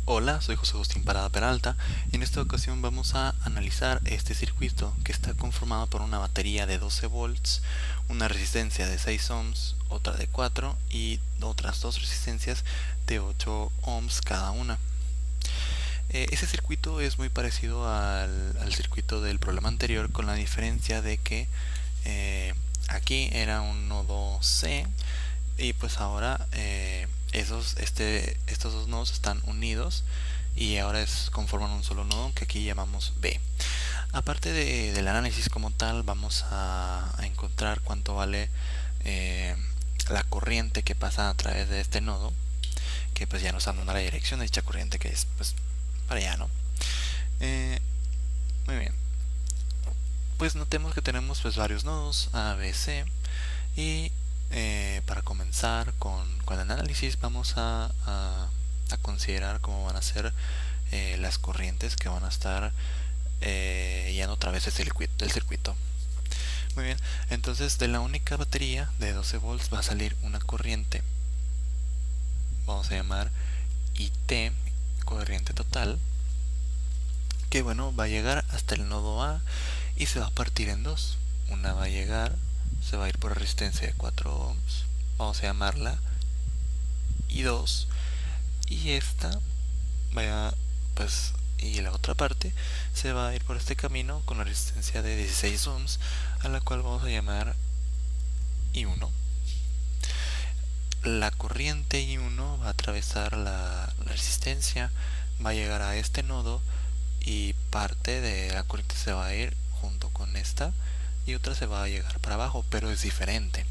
Hola, soy José Agustín Parada Peralta y en esta ocasión vamos a analizar este circuito que está conformado por una batería de 12 volts, una resistencia de 6 ohms, otra de 4 y otras dos resistencias de 8 ohms cada una. Ese circuito es muy parecido al circuito del problema anterior, con la diferencia de que aquí era un nodo C y pues ahora estos dos nodos están unidos y ahora conforman un solo nodo que aquí llamamos B. Aparte del análisis como tal, vamos a encontrar cuánto vale eh, la corriente que pasa a través de este nodo, que pues ya nos está dando la dirección de dicha corriente, que es pues para allá, ¿no? Eh, Muy bien. Pues notemos que tenemos pues varios nodos A, B, C y para comenzar con el análisis vamos a considerar cómo van a ser las corrientes que van a estar yendo a través del circuito. Muy bien, entonces de la única batería de 12 volts va a salir una corriente, vamos a llamar IT, corriente total, que bueno, va a llegar hasta el nodo A y se va a partir en dos. Una va a llegar, se va a ir por resistencia de 4 ohms, vamos a llamarla I2, y esta va pues y la otra parte se va a ir por este camino con la resistencia de 16 ohms, a la cual vamos a llamar I1. La corriente I1 va a atravesar la resistencia, va a llegar a este nodo y parte de la corriente se va a ir junto con esta y otra se va a llegar para abajo, pero es diferente.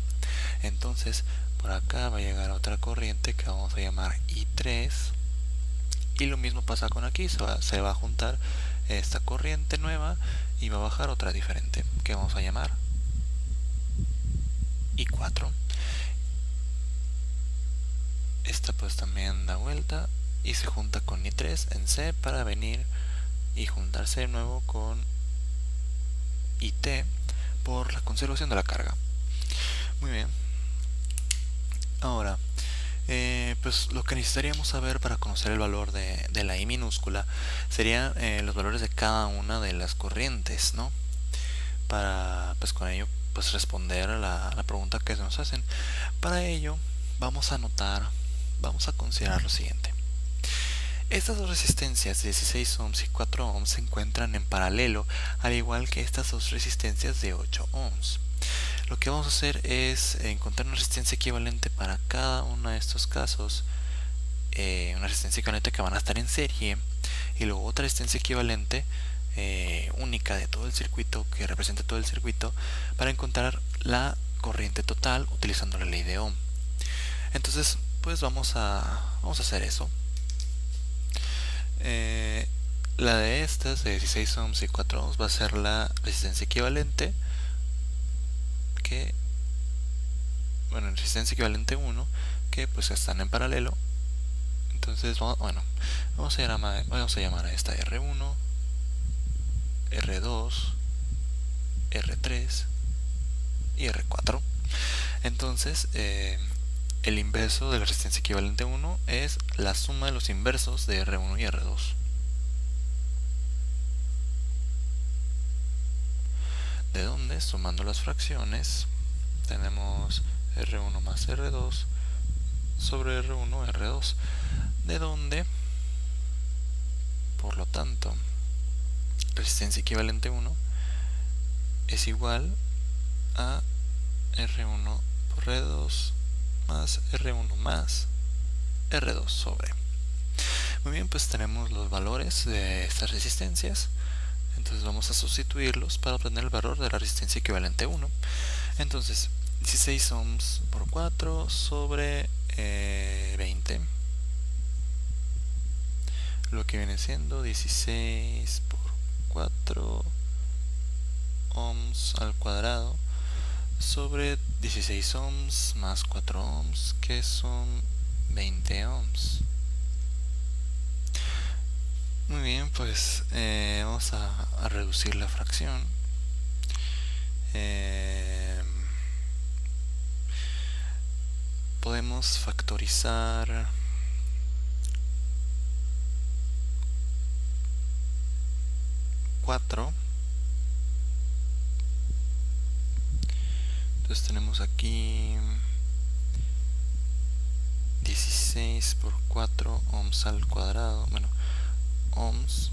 Entonces por acá va a llegar otra corriente que vamos a llamar I3 y lo mismo pasa con aquí, se va a juntar esta corriente nueva y va a bajar otra diferente que vamos a llamar I4. Esta pues también da vuelta y se junta con I3 en C para venir y juntarse de nuevo con IT por la conservación de la carga. Muy bien. Ahora, pues lo que necesitaríamos saber para conocer el valor de la I minúscula serían los valores de cada una de las corrientes, ¿no? Para pues con ello pues responder a la pregunta que nos hacen. Para ello vamos a considerar lo siguiente. Estas dos resistencias de 16 ohms y 4 ohms se encuentran en paralelo, al igual que estas dos resistencias de 8 ohms. Lo que vamos a hacer es encontrar una resistencia equivalente para cada uno de estos casos, una resistencia equivalente que van a estar en serie, y luego otra resistencia equivalente única de todo el circuito, que represente todo el circuito, para encontrar la corriente total utilizando la ley de Ohm. Entonces pues vamos a hacer eso. La de estas de 16 ohms y 4 ohms va a ser la resistencia equivalente, que bueno, resistencia equivalente 1, que pues están en paralelo. Entonces vamos a llamar a esta R1, R2, R3 y R4. Entonces el inverso de la resistencia equivalente 1 es la suma de los inversos de R1 y R2. De donde, sumando las fracciones, tenemos R1 más R2 sobre R1 R2. De donde, por lo tanto, resistencia equivalente 1 es igual a R1 por R2 más R1 más R2 sobre. Muy bien, pues tenemos los valores de estas resistencias. Entonces vamos a sustituirlos para obtener el valor de la resistencia equivalente 1. Entonces 16 ohms por 4 sobre 20, lo que viene siendo 16 por 4 ohms al cuadrado sobre 16 ohms más 4 ohms, que son 20 ohms. Muy bien, pues vamos a reducir la fracción. Podemos factorizar 4. Entonces tenemos aquí 16 por 4 ohms al cuadrado. Bueno, ohms.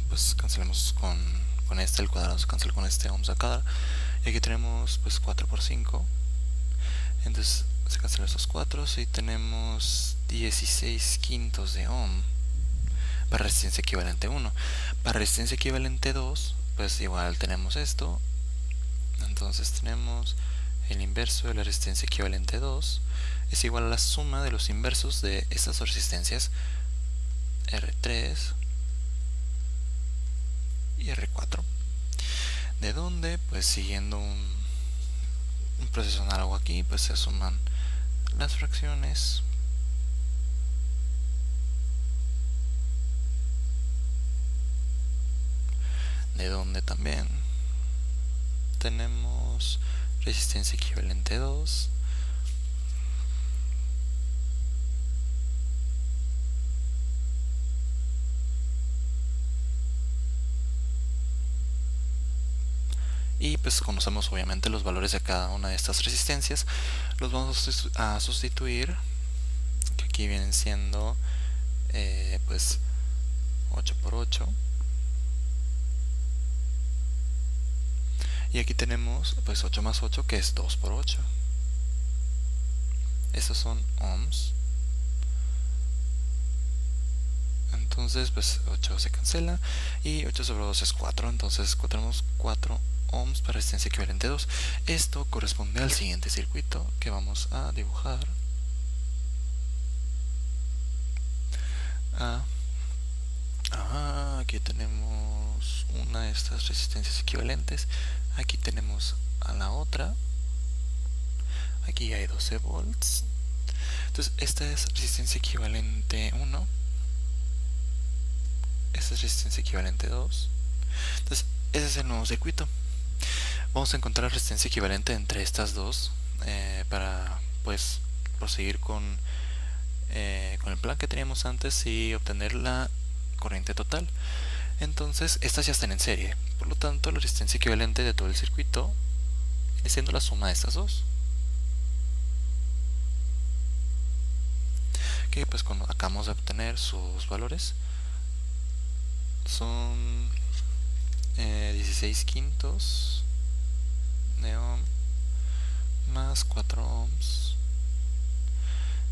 Pues cancelemos con este, el cuadrado se cancela con este, ohms al cuadrado. Y aquí tenemos pues 4 por 5. Entonces se cancelan estos 4 y tenemos 16 quintos de ohm para resistencia equivalente 1. Para resistencia equivalente 2, pues igual tenemos esto. Entonces tenemos el inverso de la resistencia equivalente 2 es igual a la suma de los inversos de estas dos resistencias, R3 y R4. De donde, pues siguiendo un proceso análogo aquí, pues se suman las fracciones. De donde también tenemos resistencia equivalente 2 y pues conocemos obviamente los valores de cada una de estas resistencias. Los vamos a sustituir, que aquí vienen siendo pues 8 por 8. Y aquí tenemos pues 8 más 8, que es 2 por 8. Estos son ohms. Entonces pues 8 se cancela y 8 sobre 2 es 4. Entonces tenemos 4 ohms para resistencia equivalente 2. Esto corresponde al siguiente circuito que vamos a dibujar. Aquí tenemos una de estas resistencias equivalentes. Aquí tenemos a la otra. Aquí hay 12 volts. Entonces esta es resistencia equivalente 1. Esta es resistencia equivalente 2. Entonces ese es el nuevo circuito. Vamos a encontrar resistencia equivalente entre estas dos para pues proseguir con el plan que teníamos antes y obtener la corriente total. Entonces estas ya están en serie, por lo tanto la resistencia equivalente de todo el circuito viene siendo la suma de estas dos, que pues cuando acabamos de obtener sus valores son 16 quintos de ohm más 4 ohms,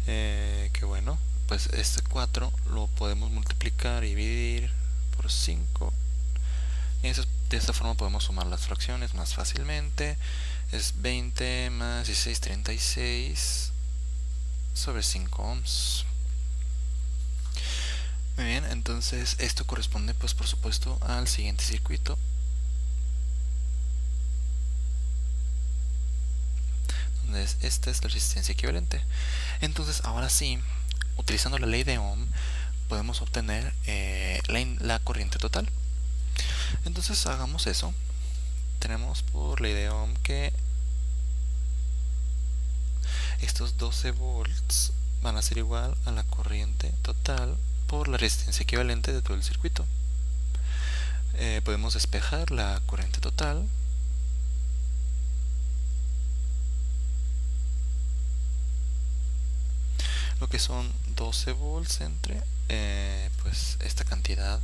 que bueno, pues este 4 lo podemos multiplicar y dividir por 5 y de esta forma podemos sumar las fracciones más fácilmente. Es 20 más 16, 36 sobre 5 ohms. Muy bien, entonces esto corresponde pues por supuesto al siguiente circuito, donde esta es la resistencia equivalente. Entonces ahora sí, utilizando la ley de Ohm podemos obtener la corriente total. Entonces hagamos eso. Tenemos por ley de Ohm que estos 12 volts van a ser igual a la corriente total por la resistencia equivalente de todo el circuito. Podemos despejar la corriente total. Lo que son 12 volts entre pues esta cantidad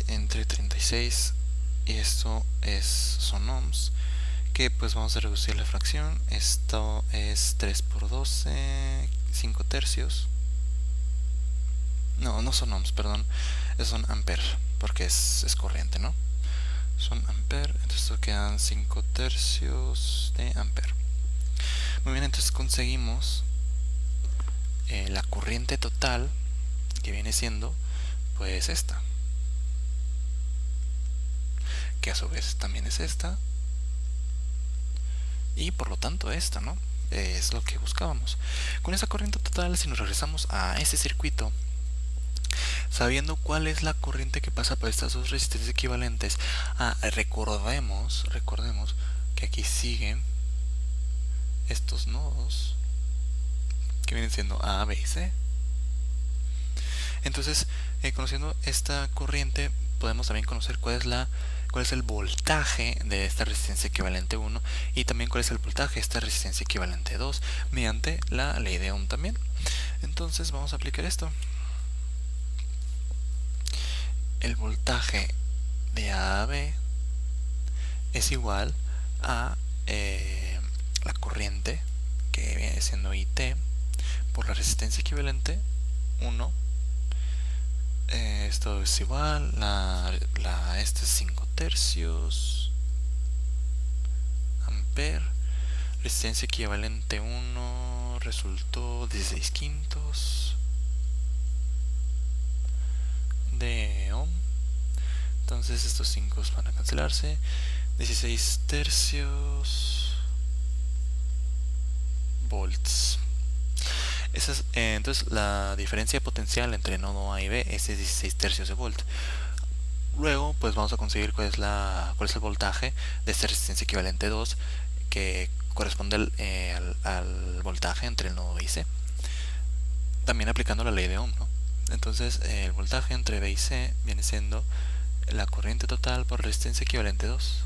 entre 36 y esto son ohms, que pues vamos a reducir la fracción. Esto es 3 por 12, 5 tercios. No son ohms, perdón, son amperes, porque es corriente, ¿no? Son amperes, entonces esto quedan 5 tercios de ampere. Muy bien, entonces conseguimos la corriente total, que viene siendo pues esta, que a su vez también es esta, y por lo tanto esta, ¿no? Es lo que buscábamos. Con esa corriente total, si nos regresamos a ese circuito, sabiendo cuál es la corriente que pasa por estas dos resistencias equivalentes, recordemos que aquí siguen estos nodos que vienen siendo A, B y C. Entonces, conociendo esta corriente, podemos también conocer cuál es el voltaje de esta resistencia equivalente 1 y también cuál es el voltaje de esta resistencia equivalente 2 mediante la ley de Ohm también. Entonces vamos a aplicar esto. El voltaje de A a B es igual a la corriente, que viene siendo IT, por la resistencia equivalente 1. Esto es igual, este es 5 tercios amper, resistencia equivalente 1 resultó 16 quintos de ohm. Entonces estos 5 van a cancelarse. 16 tercios volts. Entonces la diferencia potencial entre nodo A y B es de 16 tercios de volt. Luego pues vamos a conseguir cuál es el voltaje de esta resistencia equivalente 2, que corresponde al voltaje entre el nodo B y C, también aplicando la ley de Ohm, ¿no? Entonces el voltaje entre B y C viene siendo la corriente total por resistencia equivalente 2,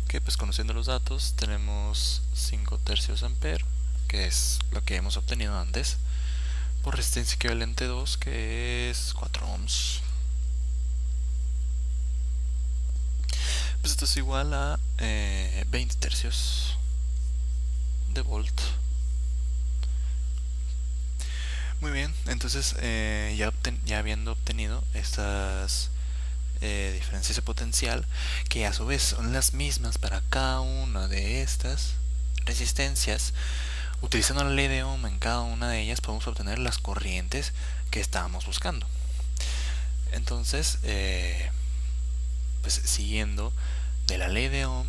que pues conociendo los datos tenemos 5 tercios amper, que es lo que hemos obtenido antes, por resistencia equivalente 2, que es 4 ohms. Pues esto es igual a 20 tercios de volt. Muy bien, entonces ya habiendo obtenido estas diferencias de potencial, que a su vez son las mismas para cada una de estas resistencias, utilizando la ley de Ohm en cada una de ellas podemos obtener las corrientes que estábamos buscando. Entonces, pues siguiendo de la ley de Ohm,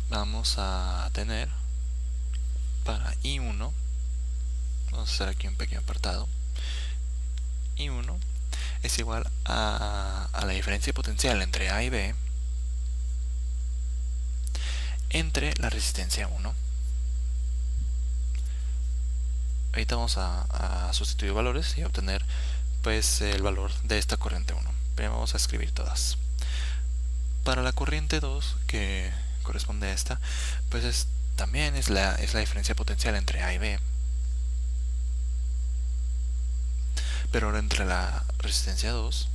vamos a tener para I1, vamos a hacer aquí un pequeño apartado, I1 es igual a la diferencia de potencial entre A y B entre la resistencia 1. Ahorita vamos a sustituir valores y obtener pues el valor de esta corriente 1. Primero vamos a escribir todas. Para la corriente 2, que corresponde a esta, pues también es la diferencia potencial entre A y B, pero ahora entre la resistencia 2.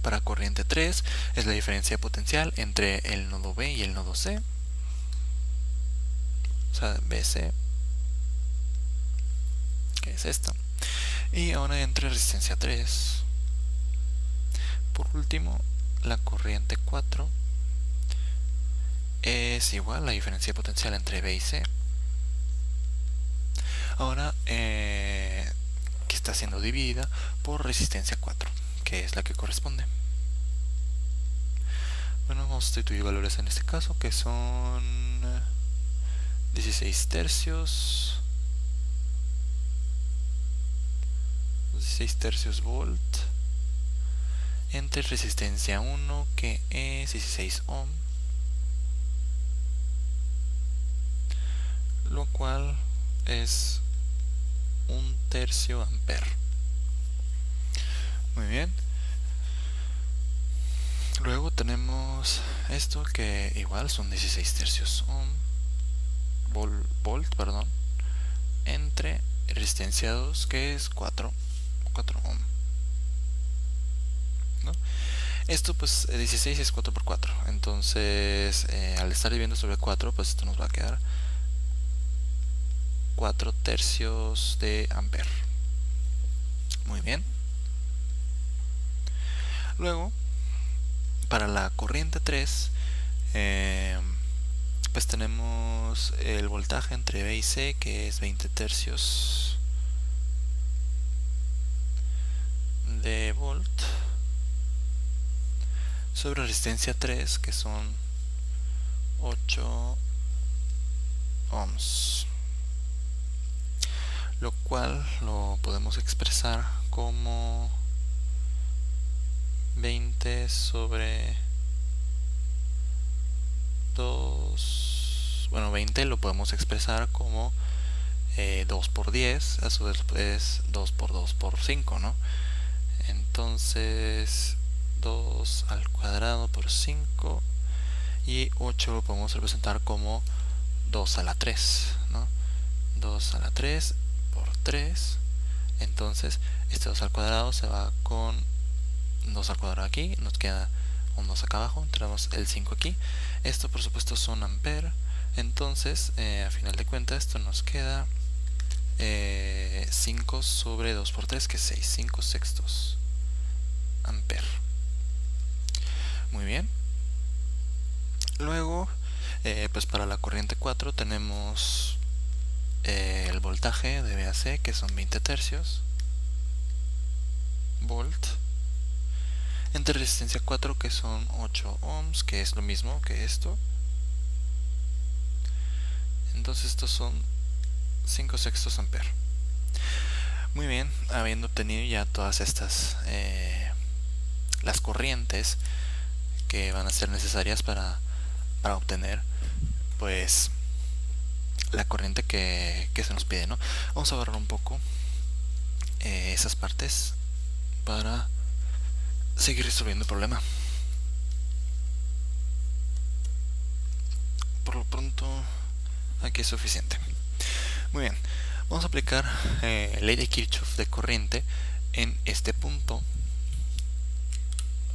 Para corriente 3 es la diferencia potencial entre el nodo B y el nodo C, o sea, BC, que es esta. Y ahora entre resistencia 3. Por último, la corriente 4 es igual a la diferencia potencial entre B y C. Ahora que está siendo dividida por resistencia 4, que es la que corresponde. Bueno, vamos a sustituir valores en este caso, que son 16 tercios, 16 tercios volt, entre resistencia 1, que es 16 ohm, lo cual es 1 tercio amper. Muy bien. Luego tenemos esto, que igual son 16 tercios ohm, volt, perdón, entre resistencia 2, que es 4 ohm, ¿no? Esto pues 16 es 4 por 4, entonces al estar dividiendo sobre 4, pues esto nos va a quedar 4 tercios de amper. Muy bien. Luego, para la corriente 3, pues tenemos el voltaje entre B y C, que es 20 tercios de volt, sobre resistencia 3, que son 8 ohms, lo cual lo podemos expresar como 20 sobre 2. Bueno, 20 lo podemos expresar como 2 por 10, a su vez es 2 por 2 por 5, ¿no? Entonces 2 al cuadrado por 5, y 8 lo podemos representar como 2 a la 3, ¿no? 2 a la 3 por 3. Entonces este 2 al cuadrado se va con 2 al cuadrado aquí, nos queda un 2 acá abajo, tenemos el 5 aquí. Esto por supuesto son ampere. Entonces a final de cuentas esto nos queda 5 sobre 2 por 3, que es 6, 5 sextos ampere. Muy bien. Luego pues para la corriente 4 tenemos el voltaje de VAC, que son 20 tercios volt, entre resistencia 4, que son 8 ohms, que es lo mismo que esto. Entonces estos son 5 sextos ampere. Muy bien, habiendo obtenido ya todas estas las corrientes que van a ser necesarias para obtener pues la corriente que se nos pide, ¿no? Vamos a borrar un poco esas partes para seguir resolviendo el problema. Por lo pronto aquí es suficiente. Muy bien, vamos a aplicar ley de Kirchhoff de corriente en este punto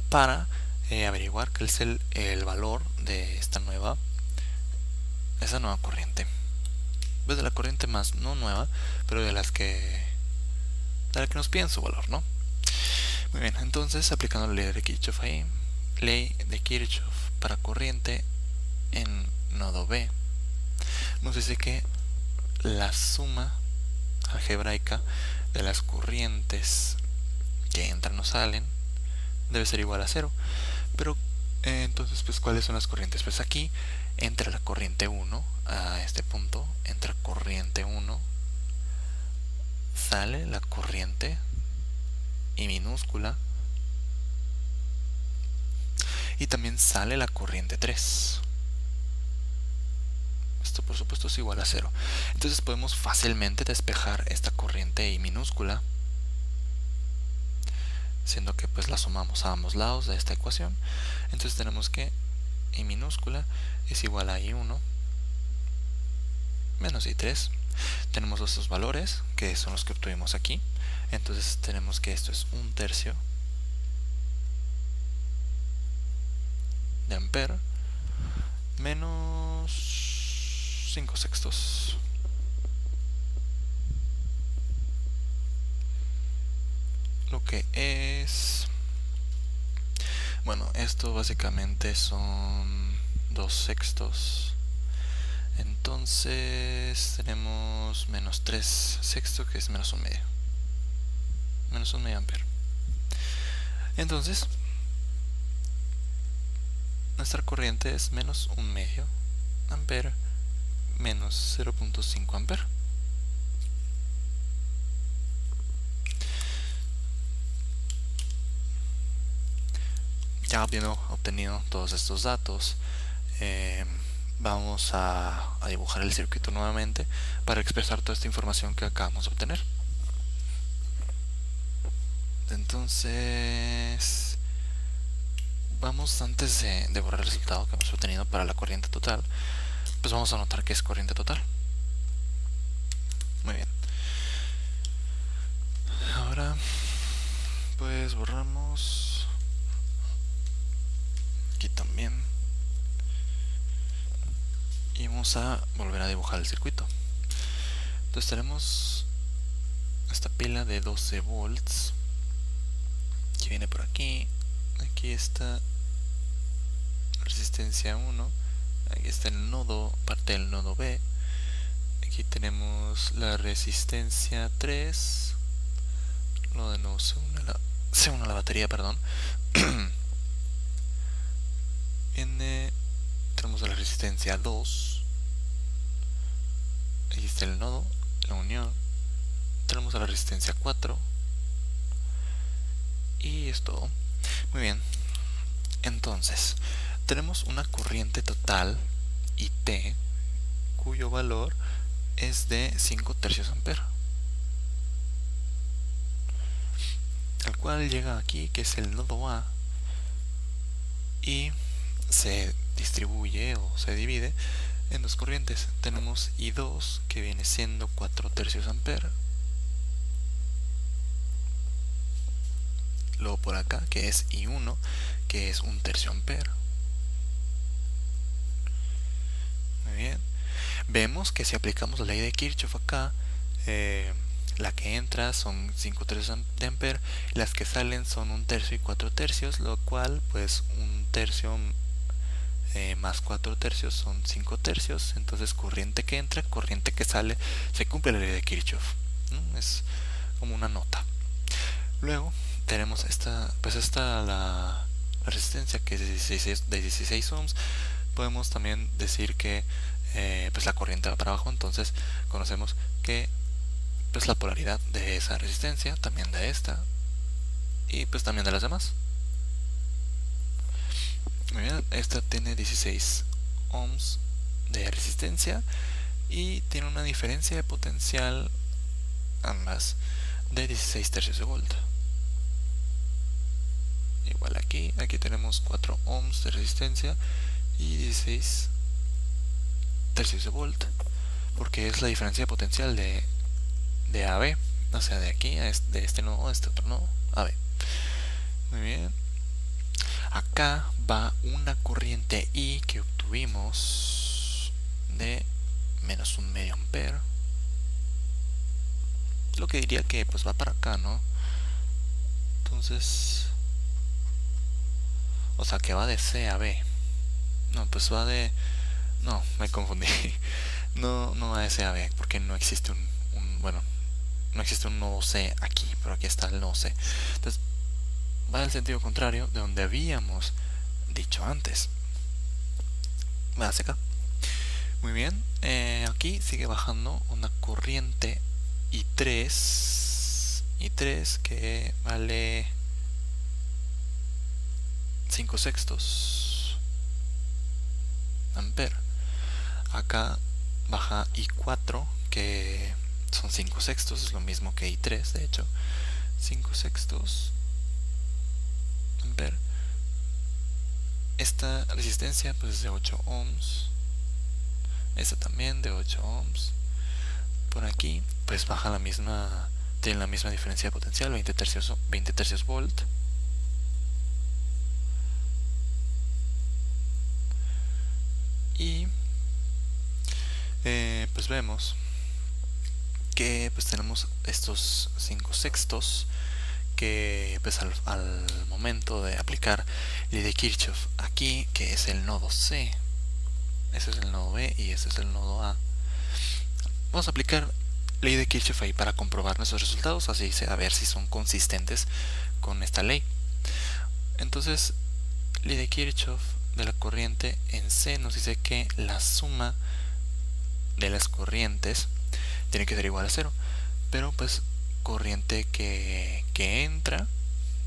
para averiguar cuál es el valor de esta nueva corriente. Pues de la corriente más no nueva, pero de la que nos piden su valor, ¿no? Muy bien, entonces aplicando la ley de Kirchhoff ahí, ley de Kirchhoff para corriente en nodo B, nos dice que la suma algebraica de las corrientes que entran o salen debe ser igual a 0. Pero entonces, pues, ¿cuáles son las corrientes? Pues aquí entra la corriente 1 a este punto, entra corriente 1, sale la corriente I minúscula, y también sale la corriente 3. Esto por supuesto es igual a 0. Entonces podemos fácilmente despejar esta corriente I minúscula, siendo que pues la sumamos a ambos lados de esta ecuación. Entonces tenemos que I minúscula es igual a I1 menos I3. Tenemos estos valores que son los que obtuvimos aquí. Entonces tenemos que esto es 1 tercio de ampere menos 5 sextos. Lo que es... Bueno, esto básicamente son 2 sextos. Entonces tenemos menos 3 sextos, que es menos 1 medio. Menos 1 medio ampere. Entonces nuestra corriente es menos 1 medio ampere menos 0.5 ampere. Ya habiendo obtenido todos estos datos, vamos a dibujar el circuito nuevamente para expresar toda esta información que acabamos de obtener. Entonces vamos, antes de borrar el resultado que hemos obtenido para la corriente total, pues vamos a anotar que es corriente total. Muy bien. Ahora pues borramos aquí también y vamos a volver a dibujar el circuito. Entonces tenemos esta pila de 12 volts que viene por aquí. Aquí está resistencia 1, aquí está el nodo, parte del nodo B. Aquí tenemos la resistencia 3, lo de nuevo se une a la batería, perdón. Tenemos la resistencia 2, aquí está el nodo, la unión. Tenemos a la resistencia 4 y es todo. Muy bien, entonces tenemos una corriente total IT cuyo valor es de 5 tercios ampere, el cual llega aquí, que es el nodo A, y se distribuye o se divide en dos corrientes. Tenemos I2, que viene siendo 4 tercios ampere, luego por acá, que es I1, que es 1 tercio ampere. Muy bien, vemos que si aplicamos la ley de Kirchhoff acá, la que entra son 5 tercios de ampere, las que salen son 1 tercio y 4 tercios, lo cual pues 1 tercio más 4 tercios son 5 tercios. Entonces corriente que entra, corriente que sale, se cumple la ley de Kirchhoff, ¿no? Es como una nota. Luego tenemos la resistencia, que es de 16 ohms. Podemos también decir que pues la corriente va para abajo, entonces conocemos que pues la polaridad de esa resistencia, también de esta, y pues también de las demás. Muy bien, esta tiene 16 ohms de resistencia y tiene una diferencia de potencial, ambas, de 16 tercios de volt. Igual aquí tenemos 4 ohms de resistencia y 16 tercios de volt, porque es la diferencia de potencial de AB, o sea, de aquí de este nodo a este otro nodo, AB. Muy bien, acá va una corriente I que obtuvimos de menos un medio ampere, lo que diría que pues va para acá, ¿no? Entonces, o sea, que va de C a B. No, pues va de... No, me confundí. No va de C a B, porque no existe bueno, no existe un nodo C aquí, pero aquí está el nodo C. Entonces, va en el sentido contrario de donde habíamos dicho antes. Va hacia acá. Muy bien, aquí sigue bajando una corriente I3 que vale 5 sextos ampere. Acá baja I4, que son 5 sextos, es lo mismo que I3, de hecho, 5 sextos ampere. Esta resistencia pues es de 8 ohms, esta también de 8 ohms. Por aquí pues baja tiene la misma diferencia de potencial, 20 tercios volt. Y pues vemos que pues tenemos estos 5 sextos que pues al momento de aplicar ley de Kirchhoff aquí, que es el nodo C, ese es el nodo B y ese es el nodo A, vamos a aplicar ley de Kirchhoff ahí para comprobar nuestros resultados, así a ver si son consistentes con esta ley. Entonces, ley de Kirchhoff de la corriente en C nos dice que la suma de las corrientes tiene que ser igual a 0, pero pues corriente que entra,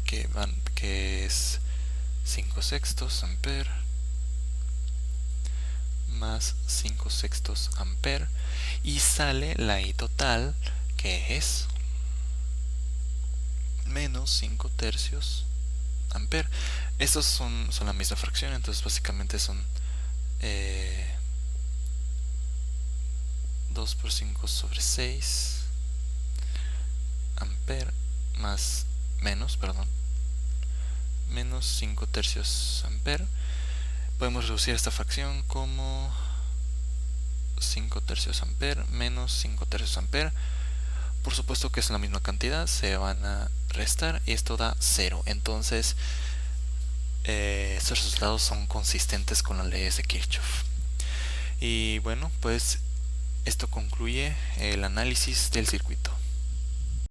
que es 5 sextos ampere más 5 sextos ampere, y sale la I total, que es menos 5 tercios ampere. Estos son la misma fracción, entonces básicamente son 2 por 5 sobre 6 ampere más menos 5 tercios ampere. Podemos reducir esta fracción como 5 tercios ampere menos 5 tercios ampere. Por supuesto que es la misma cantidad, se van a restar y esto da 0. Entonces estos resultados son consistentes con las leyes de Kirchhoff. Y bueno, pues esto concluye el análisis del circuito.